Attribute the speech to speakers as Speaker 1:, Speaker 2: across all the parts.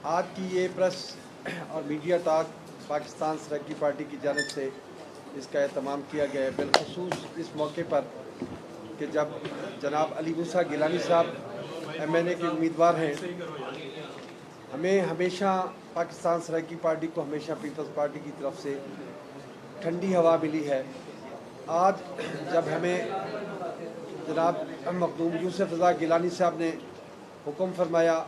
Speaker 1: آج کی یہ پریس اور media talk Pakistan Saraiki party کی جانب سے اس کا اہتمام کیا گیا ہے، بالخصوص اس موقع پر کہ جب جناب علی موسیٰ گیلانی صاحب MNA کے امیدوار ہیں۔ ہمیں ہمیشہ پاکستان سرائیکی پارٹی کو ہمیشہ پیپلز پارٹی کی طرف سے ٹھنڈی ہوا ملی ہے۔ آج جب ہمیں جناب مخدوم یوسف رضا گیلانی صاحب نے حکم فرمایا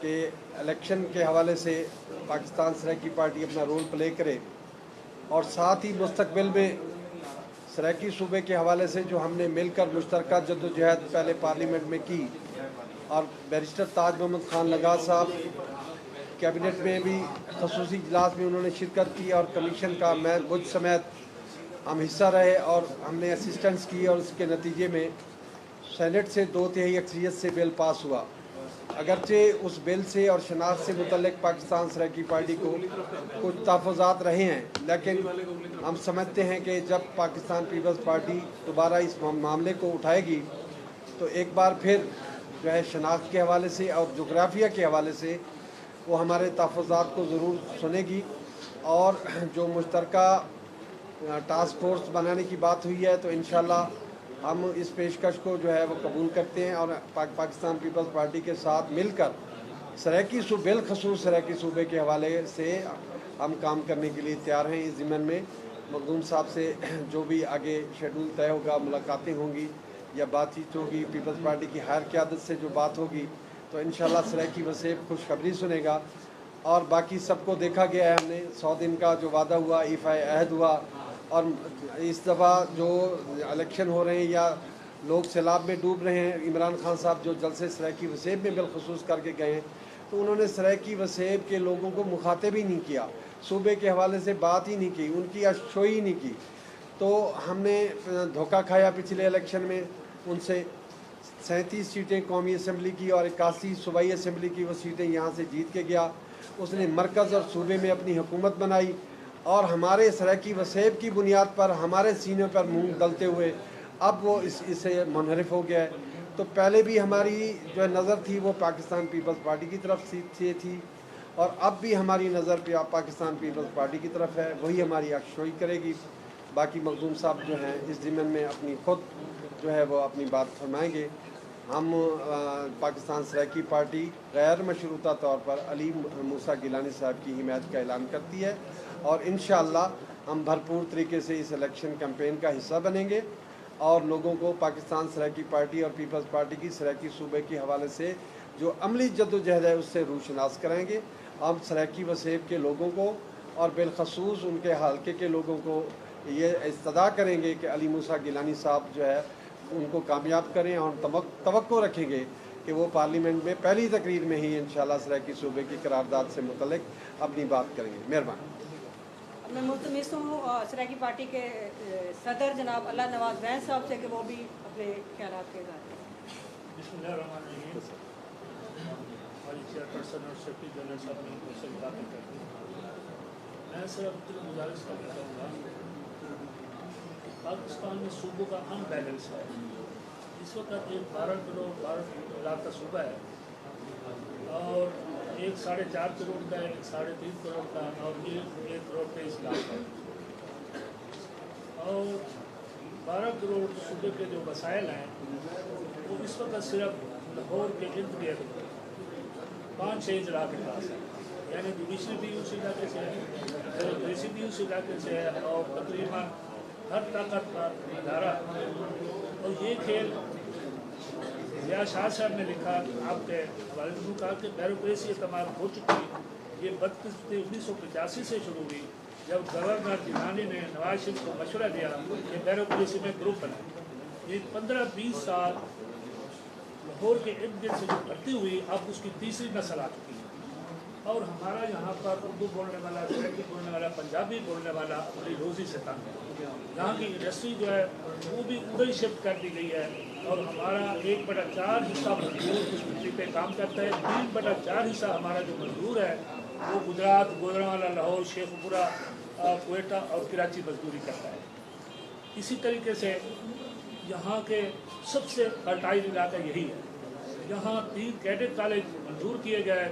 Speaker 1: کہ الیکشن کے حوالے سے پاکستان سرائیکی پارٹی اپنا رول پلے کرے اور ساتھ ہی مستقبل میں سرائیکی صوبے کے حوالے سے جو ہم نے مل کر مشترکہ جدوجہد پہلے پارلیمنٹ میں کی اور بیرسٹر تاج محمد خان لگا صاحب کیبنٹ میں بھی خصوصی اجلاس میں انہوں نے شرکت کی اور کمیشن کا مجھ سمیت ہم حصہ رہے اور ہم نے اسسٹنس کی اور اس کے نتیجے میں سینٹ سے 2/3 اکثریت سے بل پاس ہوا۔ اگرچہ اس بل سے اور شناخت سے متعلق پاکستان سرائیکی پارٹی کو کچھ تحفظات رہے ہیں، لیکن ہم سمجھتے ہیں کہ جب پاکستان پیپلز پارٹی دوبارہ اس معاملے کو اٹھائے گی تو ایک بار پھر جو ہے شناخت کے حوالے سے اور جغرافیہ کے حوالے سے وہ ہمارے تحفظات کو ضرور سنے گی، اور جو مشترکہ ٹاسک فورس بنانے کی بات ہوئی ہے تو انشاءاللہ ہم اس پیشکش کو جو ہے وہ قبول کرتے ہیں اور پاکستان پیپلز پارٹی کے ساتھ مل کر سرائیکی صوبے بالخصوص سرائیکی صوبے کے حوالے سے ہم کام کرنے کے لیے تیار ہیں۔ اس ضمن میں مخدوم صاحب سے جو بھی آگے شیڈول طے ہوگا، ملاقاتیں ہوں گی یا بات چیت ہوگی، پیپلز پارٹی کی ہائر قیادت سے جو بات ہوگی تو انشاءاللہ سرائیکی وسیب خوشخبری سنے گا۔ اور باقی سب کو دیکھا گیا ہے، ہم نے 100 دن کا جو وعدہ ہوا، ایفائے عہد ہوا، اور اس دفعہ جو الیکشن ہو رہے ہیں یا لوگ سیلاب میں ڈوب رہے ہیں، عمران خان صاحب جو جلسے سرائیکی وسیب میں بالخصوص کر کے گئے ہیں تو انہوں نے سرائیکی وسیب کے لوگوں کو مخاطب ہی نہیں کیا، صوبے کے حوالے سے بات ہی نہیں کی، ان کی اشوئی ہی نہیں کی۔ تو ہم نے دھوکہ کھایا پچھلے الیکشن میں ان سے 37 سیٹیں قومی اسمبلی کی اور 81 صوبائی اسمبلی کی وہ سیٹیں یہاں سے جیت کے گیا۔ اس نے مرکز اور صوبے میں اپنی حکومت بنائی اور ہمارے سرائیکی وسیب کی بنیاد پر ہمارے سینے پر منہ ڈلتے ہوئے اب وہ اس سے منحرف ہو گیا ہے۔ تو پہلے بھی ہماری جو نظر تھی وہ پاکستان پیپلز پارٹی کی طرف سے تھی اور اب بھی ہماری نظر پاکستان پیپلز پارٹی کی طرف ہے، وہی ہماری یکسوئی کرے گی۔ باقی مخدوم صاحب جو ہیں اس ضمن میں اپنی خود جو ہے وہ اپنی بات فرمائیں گے۔ ہم پاکستان سرائیکی پارٹی غیر مشروطہ طور پر علی موسیٰ گیلانی صاحب کی حمایت کا اعلان کرتی ہے اور انشاءاللہ ہم بھرپور طریقے سے اس الیکشن کیمپین کا حصہ بنیں گے اور لوگوں کو پاکستان سرائیکی پارٹی اور پیپلز پارٹی کی سرائیکی صوبے کے حوالے سے جو عملی جدوجہد ہے اس سے روشناس کرائیں گے۔ ہم سرائیکی وسیب کے لوگوں کو اور بالخصوص ان کے حلقے کے لوگوں کو یہ استدعا کریں گے کہ علی موسیٰ گیلانی صاحب جو ہے ان کو کامیاب کریں اور توقع رکھیں گے کہ وہ پارلیمنٹ میں پہلی تقریر میں ہی انشاءاللہ سرائیکی صوبے کی قرارداد سے متعلق اپنی بات کریں گے۔ مہربانی۔
Speaker 2: میں ملتمس ہوں سرائیکی پارٹی کے صدر جناب اللہ نواز بین صاحب سے کہ وہ بھی اپنے خیالات کے اظہار کریں۔
Speaker 3: بسم اللہ الرحمن الرحیم۔ ہماری چیئرپرسن اور سیکرٹری جنرل صاحب نے ان کو سے باتیں کرتی ہیں، میں صرف اتنی گزارش کرنا چاہوں گا، پاکستان میں صوبوں کا ان بیلنس ہے۔ اس وقت ایک 12 لاکھ کا صوبہ ہے اور ایک 4.5 کروڑ کا ہے، ایک 3.5 کروڑ کا اور 1 کروڑ 23 لاکھ ہے، اور 12 کروڑ صوبے کے جو وسائل ہیں وہ اس وقت صرف لاہور کے ارد گرد 5-6 اضلاع کے پاس ہے، یعنی جوڈیشری بھی اس علاقے سے ہے، جوڈیشری بھی اس علاقے سے ہے اور تقریباً ہر طاقت کا ادارہ۔ اور یہ کھیل ضیاء شاہ صاحب نے لکھا، آپ کے حوالے سے کہا کہ بیوروکریسی استعمال ہو چکی، یہ بدقسمتی 1985 سے شروع ہوئی جب گورنر جیلانی نے نواز شریف کو مشورہ دیا کہ بیوروکریسی میں گروپ بنائے۔ یہ 15-20 سال لاہور کے ارد گرد سے جو بھرتی ہوئی، اب اس کی تیسری نسل آ چکی ہے، اور ہمارا یہاں پر اردو بولنے والا، سرائیکی بولنے والا، پنجابی بولنے والا اپنی روزی سے تنگ ہے۔ یہاں کی انڈسٹری جو ہے وہ بھی ادھر ہی شفٹ کر دی گئی ہے اور ہمارا 1/4 حصہ مزدور اس مٹی پہ کام کرتا ہے، 3/4 حصہ ہمارا جو مزدور ہے وہ گجرات، گوجرانوالہ، لاہور، شیخ پورہ، کوئٹہ اور کراچی مزدوری کرتا ہے۔ اسی طریقے سے یہاں کے سب سے فرٹائل علاقہ یہی ہے۔ یہاں 3 کیڈٹ کالج منظور کیے گئے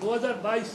Speaker 3: 2022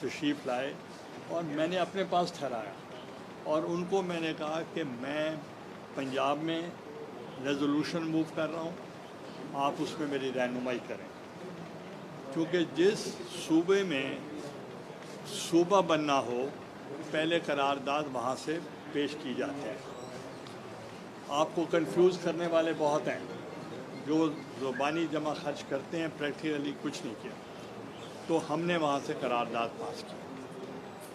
Speaker 4: تشریف لائے اور میں نے اپنے پاس ٹھہرایا اور ان کو میں نے کہا کہ میں پنجاب میں ریزولوشن موو کر رہا ہوں، آپ اس میں میری رہنمائی کریں، کیونکہ جس صوبے میں صوبہ بننا ہو پہلے قرارداد وہاں سے پیش کی جاتی ہے۔ آپ کو کنفیوز کرنے والے بہت ہیں جو زبانی جمع خرچ کرتے ہیں، پریکٹیکلی کچھ نہیں کیا۔ تو ہم نے وہاں سے قرارداد پاس کی،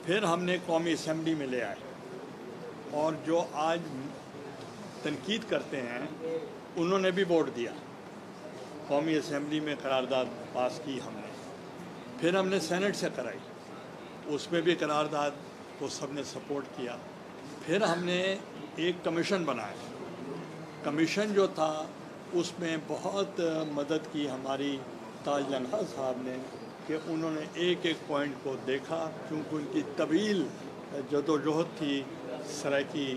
Speaker 4: پھر ہم نے قومی اسمبلی میں لے آئے، اور جو آج تنقید کرتے ہیں انہوں نے بھی ووٹ دیا، قومی اسمبلی میں قرارداد پاس کی ہم نے، پھر ہم نے سینٹ سے کرائی، اس میں بھی قرارداد کو سب نے سپورٹ کیا، پھر ہم نے ایک کمیشن بنایا۔ کمیشن جو تھا اس میں بہت مدد کی ہماری تاج لنگھا صاحب نے، کہ انہوں نے ایک ایک پوائنٹ کو دیکھا، کیونکہ ان کی طویل جدوجہد تھی سرائیکی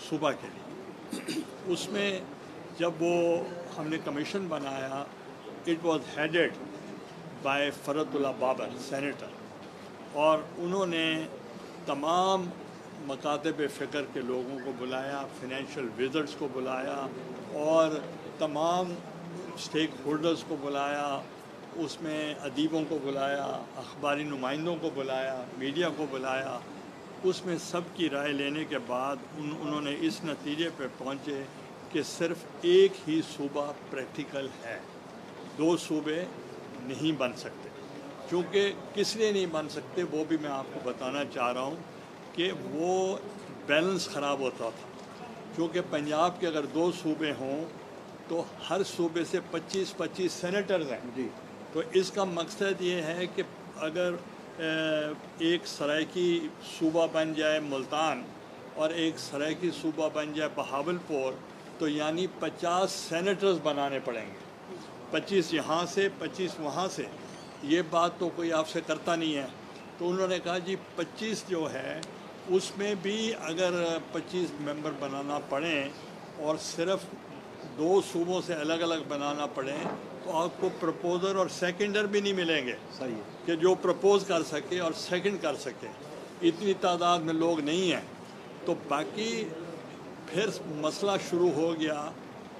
Speaker 4: صوبہ کے لیے۔ اس میں جب وہ ہم نے کمیشن بنایا، it was headed by Farhatullah Babar senator, اور انہوں نے تمام مکاتب فکر کے لوگوں کو بلایا، فائنینشیل وزرڈز کو بلایا، اور تمام اسٹیک ہولڈرز کو بلایا، اس میں ادیبوں کو بلایا، اخباری نمائندوں کو بلایا، میڈیا کو بلایا۔ اس میں سب کی رائے لینے کے بعد انہوں نے اس نتیجے پہ پہنچے کہ صرف ایک ہی صوبہ پریکٹیکل ہے، دو صوبے نہیں بن سکتے۔ چونکہ کس لیے نہیں بن سکتے وہ بھی میں آپ کو بتانا چاہ رہا ہوں کہ وہ بیلنس خراب ہوتا تھا، کیونکہ پنجاب کے اگر دو صوبے ہوں تو ہر صوبے سے 25 سینیٹرز ہیں
Speaker 1: جی،
Speaker 4: تو اس کا مقصد یہ ہے کہ اگر ایک سرائیکی صوبہ بن جائے ملتان اور ایک سرائیکی صوبہ بن جائے بہاولپور، تو یعنی 50 سینیٹرز بنانے پڑیں گے، 25 یہاں سے 25 وہاں سے۔ یہ بات تو کوئی آپ سے کرتا نہیں ہے، تو انہوں نے کہا جی 25 جو ہے اس میں بھی اگر 25 ممبر بنانا پڑیں اور صرف دو صوبوں سے الگ الگ بنانا پڑیں تو آپ کو پرپوزر اور سیکنڈر بھی نہیں ملیں گے
Speaker 1: صحیح ہے،
Speaker 4: کہ جو پرپوز کر سکے اور سیکنڈ کر سکے، اتنی تعداد میں لوگ نہیں ہیں۔ تو باقی پھر مسئلہ شروع ہو گیا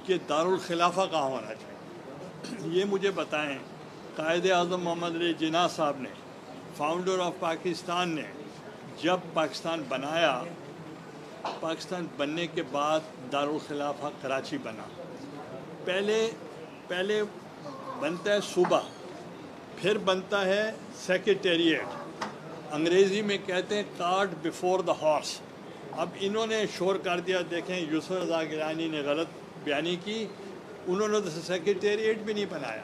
Speaker 4: کہ دارالخلافہ کہاں ہونا چاہیے۔ یہ مجھے بتائیں، قائد اعظم محمد علی جناح صاحب نے، فاؤنڈر آف پاکستان نے، جب پاکستان بنایا، پاکستان بننے کے بعد دارالخلافہ کراچی بنا۔ پہلے بنتا ہے صوبہ، پھر بنتا ہے سیکریٹریٹ، انگریزی میں کہتے ہیں کارٹ بیفور دا ہارس۔ اب انہوں نے شور کر دیا، دیکھیں یوسف رضا گیلانی نے غلط بیانی کی، انہوں نے تو سیکریٹریٹ بھی نہیں بنایا۔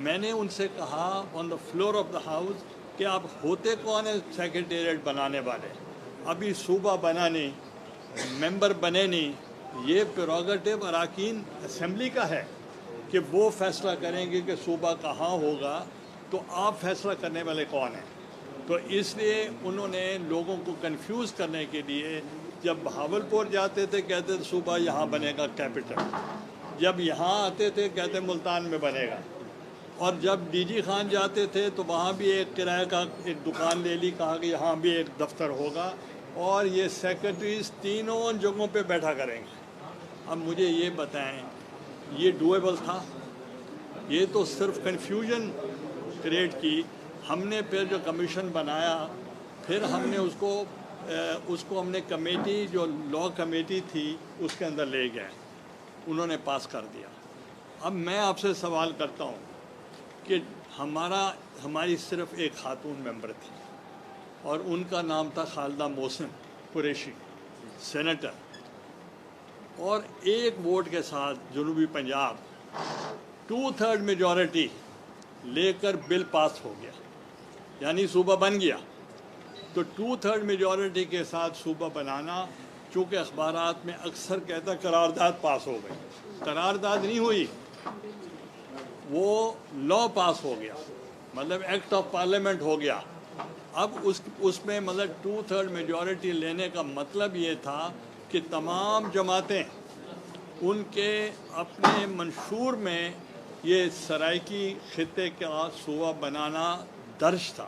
Speaker 4: میں نے ان سے کہا on the floor of the house کہ آپ ہوتے کون ہیں سیکریٹریٹ بنانے والے؟ ابھی صوبہ بنا نہیں، ممبر بنے نہیں، یہ پریروگیٹو اراکین اسمبلی کا ہے کہ وہ فیصلہ کریں گے کہ صوبہ کہاں ہوگا، تو آپ فیصلہ کرنے والے کون ہیں؟ تو اس لیے انہوں نے لوگوں کو کنفیوز کرنے کے لیے جب بہاولپور جاتے تھے کہتے تھے صوبہ یہاں بنے گا کیپٹل، جب یہاں آتے تھے کہتے ملتان میں بنے گا، اور جب ڈی جی خان جاتے تھے تو وہاں بھی ایک کرایہ کا ایک دکان لے لی، کہا کہ یہاں بھی ایک دفتر ہوگا اور یہ سیکرٹریز تینوں جگہوں پہ بیٹھا کریں گے۔ اب مجھے یہ بتائیں یہ ڈویبل تھا؟ یہ تو صرف کنفیوژن کریٹ کی۔ ہم نے پھر جو کمیشن بنایا، پھر ہم نے اس کو ہم نے کمیٹی جو لا کمیٹی تھی اس کے اندر لے گئے، انہوں نے پاس کر دیا۔ اب میں آپ سے سوال کرتا ہوں کہ ہماری صرف ایک خاتون ممبر تھی اور ان کا نام تھا خالدہ محسن قریشی، سینیٹر، اور ایک ووٹ کے ساتھ جنوبی پنجاب 2/3 میجورٹی لے کر بل پاس ہو گیا، یعنی صوبہ بن گیا۔ تو 2/3 میجورٹی کے ساتھ صوبہ بنانا، چونکہ اخبارات میں اکثر کہتا قرارداد پاس ہو گئی، قرارداد نہیں ہوئی، وہ لا پاس ہو گیا، مطلب ایکٹ آف پارلیمنٹ ہو گیا۔ اب اس میں مطلب 2/3 میجورٹی لینے کا مطلب یہ تھا کہ تمام جماعتیں ان کے اپنے منشور میں یہ سرائیکی خطے کا صوبہ بنانا درج تھا،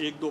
Speaker 1: 1-2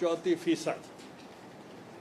Speaker 1: 34%,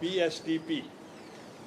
Speaker 1: PSDP,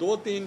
Speaker 4: 2-3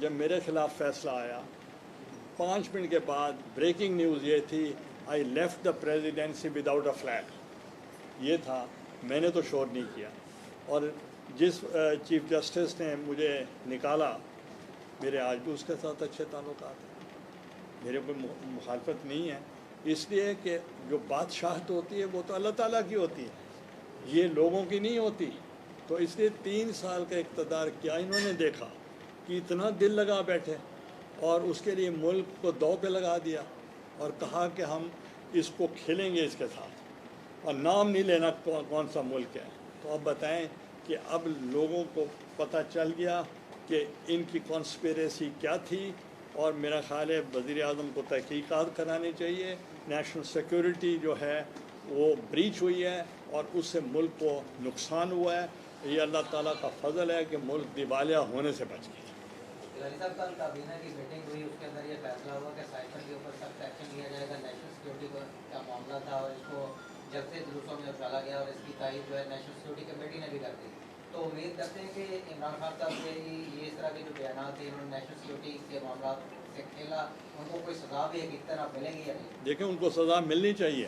Speaker 4: جب میرے خلاف فیصلہ آیا 5 منٹ کے بعد بریکنگ نیوز یہ تھی I left the presidency without a flag. یہ تھا, میں نے تو شور نہیں کیا. اور جس چیف جسٹس نے مجھے نکالا, میرے آج بھی اس کے ساتھ اچھے تعلقات ہیں, میرے کوئی مخالفت نہیں ہے, اس لیے کہ جو بادشاہت ہوتی ہے وہ تو اللہ تعالیٰ کی ہوتی ہے, یہ لوگوں کی نہیں ہوتی. تو اس لیے 3 سال کا اقتدار کیا انہوں نے دیکھا کہ اتنا دل لگا بیٹھے اور اس کے لیے ملک کو دو پہ لگا دیا اور کہا کہ ہم اس کو کھیلیں گے اس کے ساتھ اور نام نہیں لینا کون سا ملک ہے. تو اب بتائیں کہ اب لوگوں کو پتہ چل گیا کہ ان کی کانسپیریسی کیا تھی, اور میرا خیال ہے وزیر اعظم کو تحقیقات کرانی چاہیے. نیشنل سیکورٹی جو ہے وہ بریچ ہوئی ہے اور اس سے ملک کو نقصان ہوا ہے. یہ اللہ تعالیٰ کا فضل ہے کہ ملک دیوالیہ ہونے سے بچ گیا.
Speaker 5: گیلانی صاحب کل کابینہ کی میٹنگ ہوئی, اس کے اندر یہ فیصلہ ہوا کہ سائیکل کے اوپر سخت ایکشن لیا جائے گا. نیشنل سیکورٹی کا معاملہ تھا اور اس کو جب سے جلوسوں میں اچھالا گیا اور اس کی تائید جو ہے نیشنل سیکورٹی کمیٹی نے بھی کر دی. تو امید کرتے ہیں کہ عمران خان صاحب سے یہ اس طرح کے جو بیانات تھے انہوں نے نیشنل سیکورٹی کے معاملات سے کھیلا, ان کو کوئی سزا بھی ایک طرح ملے گی یا نہیں؟
Speaker 4: دیکھیں ان کو سزا ملنی چاہیے,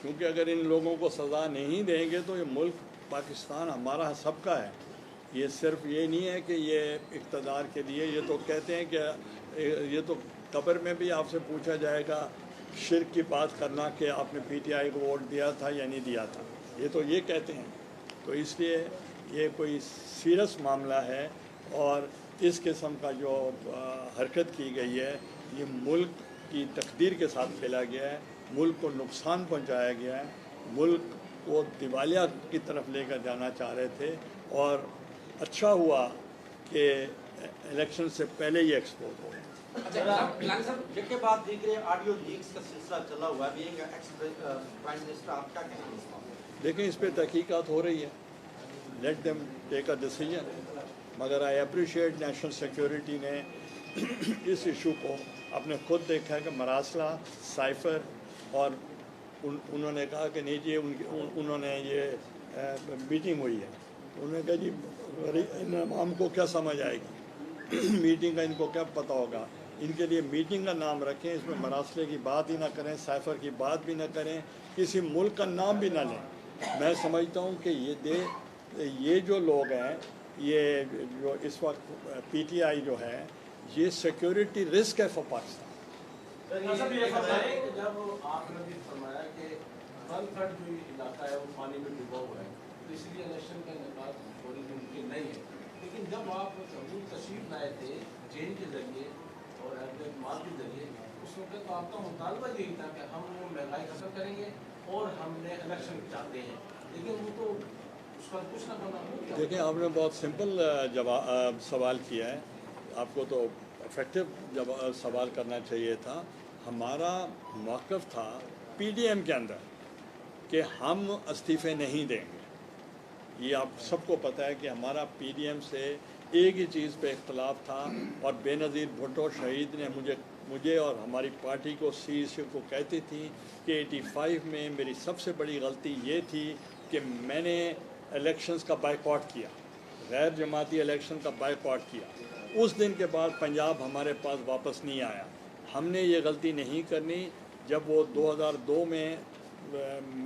Speaker 4: کیونکہ اگر ان لوگوں کو سزا نہیں دیں گے تو یہ ملک پاکستان ہمارا سب کا ہے. یہ صرف یہ نہیں ہے کہ یہ اقتدار کے لیے, یہ تو کہتے ہیں کہ یہ تو قبر میں بھی آپ سے پوچھا جائے گا شرک کی بات کرنا کہ آپ نے پی ٹی آئی کو ووٹ دیا تھا یا نہیں دیا تھا, یہ تو یہ کہتے ہیں. تو اس لیے یہ کوئی سیریس معاملہ ہے اور اس قسم کا جو حرکت کی گئی ہے یہ ملک کی تقدیر کے ساتھ کھیلا گیا ہے, ملک کو نقصان پہنچایا گیا ہے, ملک کو دیوالیہ کی طرف لے کر جانا چاہ رہے تھے. اور اچھا ہوا کہ الیکشن سے پہلے یہ ایکسپوز ہو.
Speaker 6: گیلانی صاحب جس کے بعد دیکھ رہے آڈیو لیکس کا سلسلہ چلا ہوا ہے, بینگ ایکس پرائم منسٹر, آپ کیا کہنا ہے اس بات؟
Speaker 4: دیکھیں اس پہ تحقیقات ہو رہی ہے, let them take a decision. مگر آئی اپریشیٹ نیشنل سیکورٹی نے اس ایشو کو آپ نے خود دیکھا کہ مراسلہ سائفر اور انہوں نے کہا کہ نہیں جی انہوں نے یہ میٹنگ ہوئی ہے, انہوں نے کہا جی ان عوام کو کیا سمجھ آئے گی, میٹنگ کا ان کو کیا پتہ ہوگا. ان کے لیے میٹنگ کا نام رکھیں, اس میں مراسلے کی بات ہی نہ کریں, سائفر کی بات بھی نہ کریں, کسی ملک کا نام بھی نہ لیں. میں سمجھتا ہوں کہ یہ جو لوگ ہیں, یہ جو اس وقت پی ٹی آئی جو ہے یہ سیکورٹی رسک ہے فار پاکستان.
Speaker 7: جب آپ نے بھی فرمایا کہ ون تھرڈ جو علاقہ ہے وہ پانی میں ڈوبا ہوا ہے تو اس لیے الیکشن کا انعقاد ہونے ممکن نہیں ہے, لیکن جب آپ حضور تشریف لائے تھے جین کے ذریعے اور اقدامات کے ذریعے, اس وقت تو آپ کا مطالبہ یہی تھا کہ ہم وہ مہنگائی ختم کریں گے اور ہم نے الیکشن چاہتے ہیں, لیکن وہ تو اس کا کچھ نہ بنا.
Speaker 4: دیکھیں آپ نے بہت سمپل سوال کیا ہے, آپ کو تو افیکٹو سوال کرنا چاہیے تھا. ہمارا موقف تھا پی ڈی ایم کے اندر کہ ہم استعفے نہیں دیں گے. یہ آپ سب کو پتہ ہے کہ ہمارا پی ڈی ایم سے ایک ہی چیز پہ اختلاف تھا, اور بے نظیر بھٹو شہید نے مجھے اور ہماری پارٹی کو سی کو کہتی تھی کہ 85 میں میری سب سے بڑی غلطی یہ تھی کہ میں نے الیکشنز کا بائیکاٹ کیا, غیر جماعتی الیکشن کا بائیکاٹ کیا. اس دن کے بعد پنجاب ہمارے پاس واپس نہیں آیا. ہم نے یہ غلطی نہیں کرنی. جب وہ 2002 میں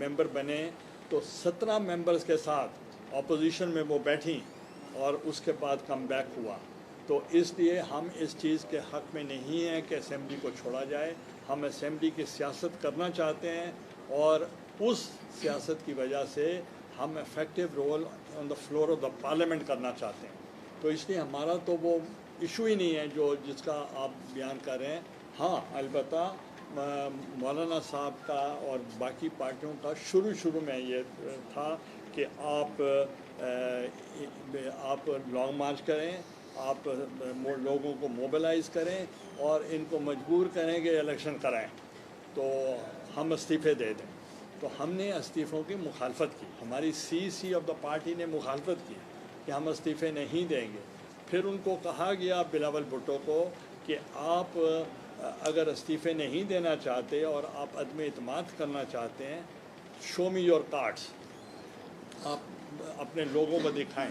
Speaker 4: ممبر بنے تو 17 ممبرز کے ساتھ اپوزیشن میں وہ بیٹھیں اور اس کے بعد کم بیک ہوا. تو اس لیے ہم اس چیز کے حق میں نہیں ہیں کہ اسمبلی کو چھوڑا جائے. ہم اسمبلی کی سیاست کرنا چاہتے ہیں اور اس سیاست کی وجہ سے ہم effective role on the floor of the parliament کرنا چاہتے ہیں. تو اس لیے ہمارا تو وہ ایشو ہی نہیں ہے جس کا آپ بیان کر رہے ہیں. ہاں البتہ مولانا صاحب کا اور باقی پارٹیوں کا شروع میں یہ تھا کہ آپ لانگ مارچ کریں, آپ لوگوں کو موبلائز کریں اور ان کو مجبور کریں کہ الیکشن کرائیں تو ہم استعفے دے دیں. تو ہم نے استعفوں کی مخالفت کی, ہماری سی آف دا پارٹی نے مخالفت کی کہ ہم استعفے نہیں دیں گے. پھر ان کو کہا گیا بلاول بھٹو کو کہ آپ اگر استعفے نہیں دینا چاہتے اور آپ عدم اعتماد کرنا چاہتے ہیں, شو می یور کارڈس, آپ اپنے لوگوں کو دکھائیں.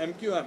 Speaker 4: MQM,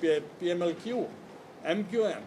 Speaker 4: PMLQ, MQM,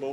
Speaker 4: 2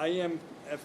Speaker 4: IMF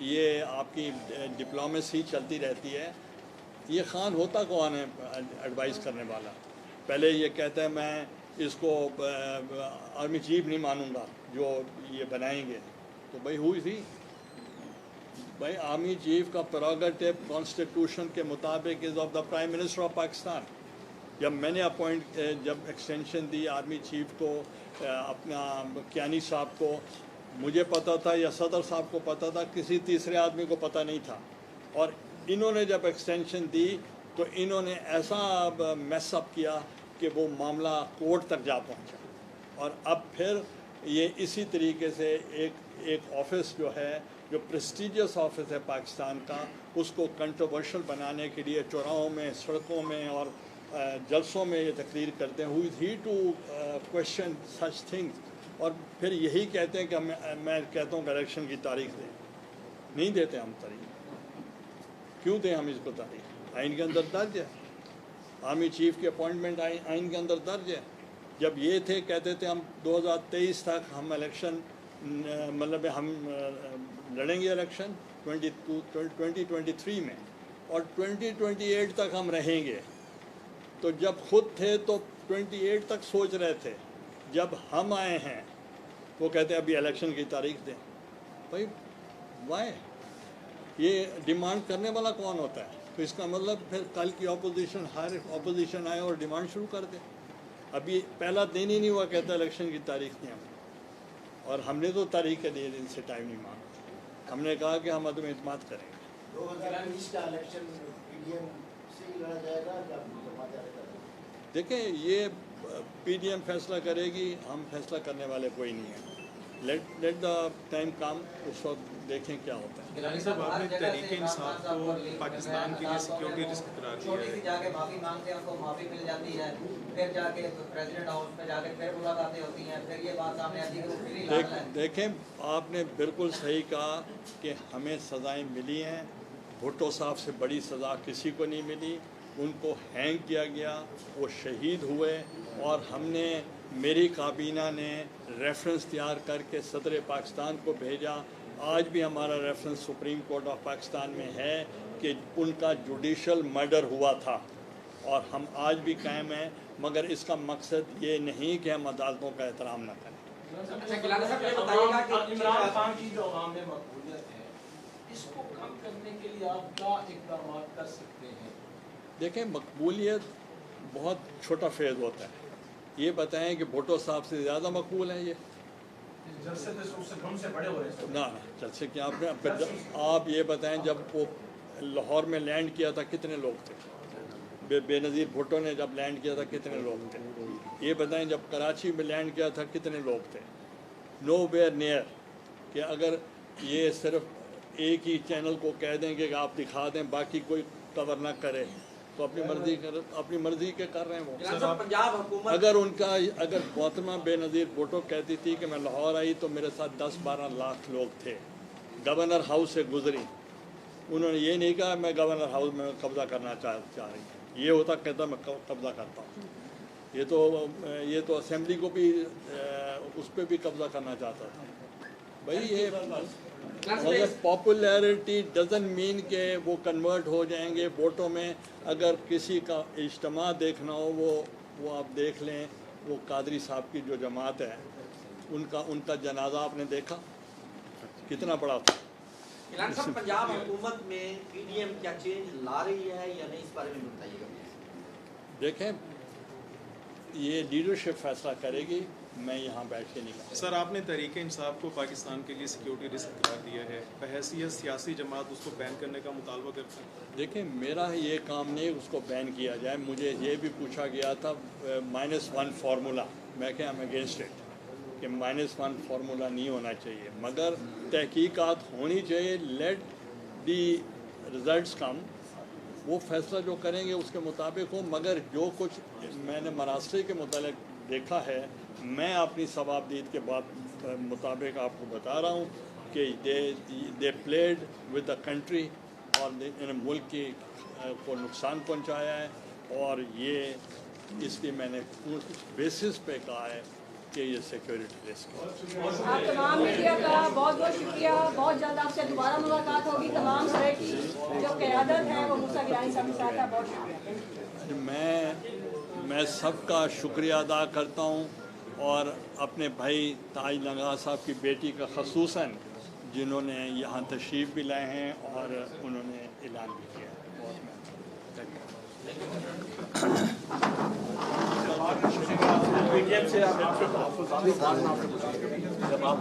Speaker 4: یہ آپ کی ڈپلومیسی چلتی رہتی ہے. یہ خان ہوتا کون ہے ایڈوائز کرنے والا؟ پہلے یہ کہتا ہے میں اس کو آرمی چیف نہیں مانوں گا جو یہ بنائیں گے. تو بھائی ہوئی تھی بھائی آرمی چیف کا پروگیٹو کانسٹیٹیوشن کے مطابق is of the prime minister of Pakistan. جب میں نے جب ایکسٹینشن دی آرمی چیف کو اپنا کیانی صاحب کو، مجھے پتہ تھا یا صدر صاحب کو پتہ تھا، کسی تیسرے آدمی کو پتہ نہیں تھا. اور انہوں نے جب ایکسٹینشن دی تو انہوں نے ایسا میس اپ کیا کہ وہ معاملہ کورٹ تک جا پہنچا. اور اب پھر یہ اسی طریقے سے ایک آفس جو ہے، جو پریسٹیجیس آفس ہے پاکستان کا، اس کو کنٹروورشل بنانے کے لیے چوراہوں میں، سڑکوں میں اور جلسوں میں یہ تقریر کرتے ہیں. ہو از ہی ٹو کویشچن سچ تھنگس. اور پھر یہی کہتے ہیں کہ میں کہتا ہوں کہ الیکشن کی تاریخ دیں. نہیں دیتے ہم تاریخ. کیوں دیں ہم اس کو تاریخ؟ آئین کے اندر درج ہے. آرمی چیف کی اپوائنٹمنٹ آئین کے اندر درج ہے. جب یہ تھے کہتے تھے ہم 2023 تک ہم الیکشن مطلب ہم لڑیں گے الیکشن 2023 میں، اور 2028 تک ہم رہیں گے. تو جب خود تھے تو 28 تک سوچ رہے تھے. جب ہم آئے ہیں وہ کہتے ہیں ابھی الیکشن کی تاریخ دیں. بھائی وائے؟ یہ ڈیمانڈ کرنے والا کون ہوتا ہے؟ تو اس کا مطلب پھر کل کی اپوزیشن، ہر اپوزیشن آئے اور ڈیمانڈ شروع کر دے. ابھی پہلا دن ہی نہیں ہوا کہتا الیکشن کی تاریخ دیں ہم. اور ہم نے تو تاریخ کے لیے ان سے ٹائم نہیں مانگا. ہم نے کہا کہ ہم عدم اعتماد کریں گے.
Speaker 8: 2019 کا الیکشن پی ڈی ایم سے ہی لڑا جائے گا یا جماعت جائے گا؟
Speaker 4: دیکھیں یہ پی ڈی ایم فیصلہ کرے گی، ہم فیصلہ کرنے والے کوئی نہیں ہیں. لیٹ دا ٹائم کم، اس وقت دیکھیں کیا ہوتا ہے.
Speaker 9: گیلانی صاحب، آپ نے تحریک انصاف کو پاکستان کے لیے سیکیورٹی رسک قرار دیا
Speaker 5: چھوٹی سی جا کے معافی مانگتے ہیں، ان کو معافی مل جاتی ہے، پھر جا کے پریزیڈنٹ ہاؤس میں جا کے پھر ملاقاتیں ہوتی ہیں، پھر یہ بات سامنے آتی ہے کہ وہ فری لاگل ہے.
Speaker 4: دیکھیں آپ نے بالکل صحیح کہا کہ ہمیں سزائیں ملی ہیں. بھٹو صاحب سے بڑی سزا کسی کو نہیں ملی. ان کو ہینگ کیا گیا، وہ شہید ہوئے، اور ہم نے، میری کابینہ نے ریفرنس تیار کر کے صدر پاکستان کو بھیجا. آج بھی ہمارا reference supreme court of Pakistan میں ہے کہ ان کا جوڈیشل مرڈر ہوا تھا، اور ہم آج بھی قائم ہیں. مگر اس کا مقصد یہ نہیں کہ ہم عدالتوں کا احترام نہ کریں.
Speaker 7: عمران خان کی جو عوام میں مقبولیت ہے، اس کو کم کرنے کے لیے آپ کیا اقدامات کر سکتے ہیں؟
Speaker 4: دیکھیں مقبولیت بہت چھوٹا فیض ہوتا ہے. یہ بتائیں کہ بھٹو صاحب سے زیادہ مقبول ہیں یہ؟
Speaker 7: جلسے ہم سے بڑے ہو رہے ہیں.
Speaker 4: نہ جلسے کیا آپ یہ بتائیں جب وہ لاہور میں لینڈ کیا تھا کتنے لوگ تھے؟ بے نظیر بھٹو نے جب لینڈ کیا تھا کتنے لوگ تھے؟ یہ بتائیں جب کراچی میں لینڈ کیا تھا کتنے لوگ تھے؟ Know where near. کہ اگر یہ صرف ایک ہی چینل کو کہہ دیں کہ آپ دکھا دیں، باقی کوئی کور نہ کرے، تو اپنی مرضی کے کر رہے ہیں وہ.
Speaker 6: پنجاب حکومت
Speaker 4: اگر محترمہ بے نظیر بھٹو کہتی تھی کہ میں لاہور آئی تو میرے ساتھ 10-12 لاکھ لوگ تھے، گورنر ہاؤس سے گزری، انہوں نے یہ نہیں کہا میں گورنر ہاؤس میں قبضہ کرنا چاہ رہی ہوں. یہ ہوتا کہتا میں قبضہ کرتا ہوں. یہ تو اسمبلی کو بھی اس پہ بھی قبضہ کرنا چاہتا تھا. بھائی یہ پاپولیرٹی ڈزن مین کہ وہ کنورٹ ہو جائیں گے ووٹوں میں. اگر کسی کا اجتماع دیکھنا ہو وہ آپ دیکھ لیں. وہ قادری صاحب کی جو جماعت ہے ان کا جنازہ آپ نے دیکھا کتنا بڑا تھا.
Speaker 6: گیلانی صاحب، پنجاب حکومت میں پی ڈی ایم کیا چینج لا رہی ہے یا نہیں، اس بارے میں بتائیے گا.
Speaker 4: دیکھیں یہ لیڈرشپ فیصلہ کرے گی، میں یہاں بیٹھ کے نہیں کروں.
Speaker 9: سر، آپ نے تحریک انصاف کو پاکستان کے لیے سیکیورٹی رسک قرار دیا ہے، بحیثیت سیاسی جماعت اس کو بین کرنے کا مطالبہ کرتا ہے.
Speaker 4: دیکھیں میرا یہ کام نہیں اس کو بین کیا جائے. مجھے یہ بھی پوچھا گیا تھا -1 فارمولا، میں کہ ایم اگینسٹ اٹ، کہ -1 فارمولا نہیں ہونا چاہیے، مگر تحقیقات ہونی چاہیے. لیٹ دی ریزلٹس کم، وہ فیصلہ جو کریں گے اس کے مطابق ہو. مگر جو کچھ میں نے مراسل کے متعلق دیکھا ہے، میں اپنی ثوابدید کے مطابق آپ کو بتا رہا ہوں کہ they played with the country, اور ملک کی کو نقصان پہنچایا ہے. اور یہ اس لیے میں نے بیسس پہ کہا ہے کہ یہ سیکورٹی رسک ہے۔
Speaker 2: آپ تمام میڈیا کا بہت بہت شکریہ. بہت جلد آپ سے دوبارہ ملاقات ہوگی. تمام سرے کی جو قیادت ہے وہ موسیٰ گیلانی صاحب کے ساتھ ہے. بہت شکریہ.
Speaker 4: میں سب کا شکریہ ادا کرتا ہوں اور اپنے بھائی تاج نگار صاحب کی بیٹی کا خصوصاً جنہوں نے یہاں تشریف بھی لائے ہیں اور انہوں نے اعلان بھی کیا ہے.
Speaker 7: جب آپ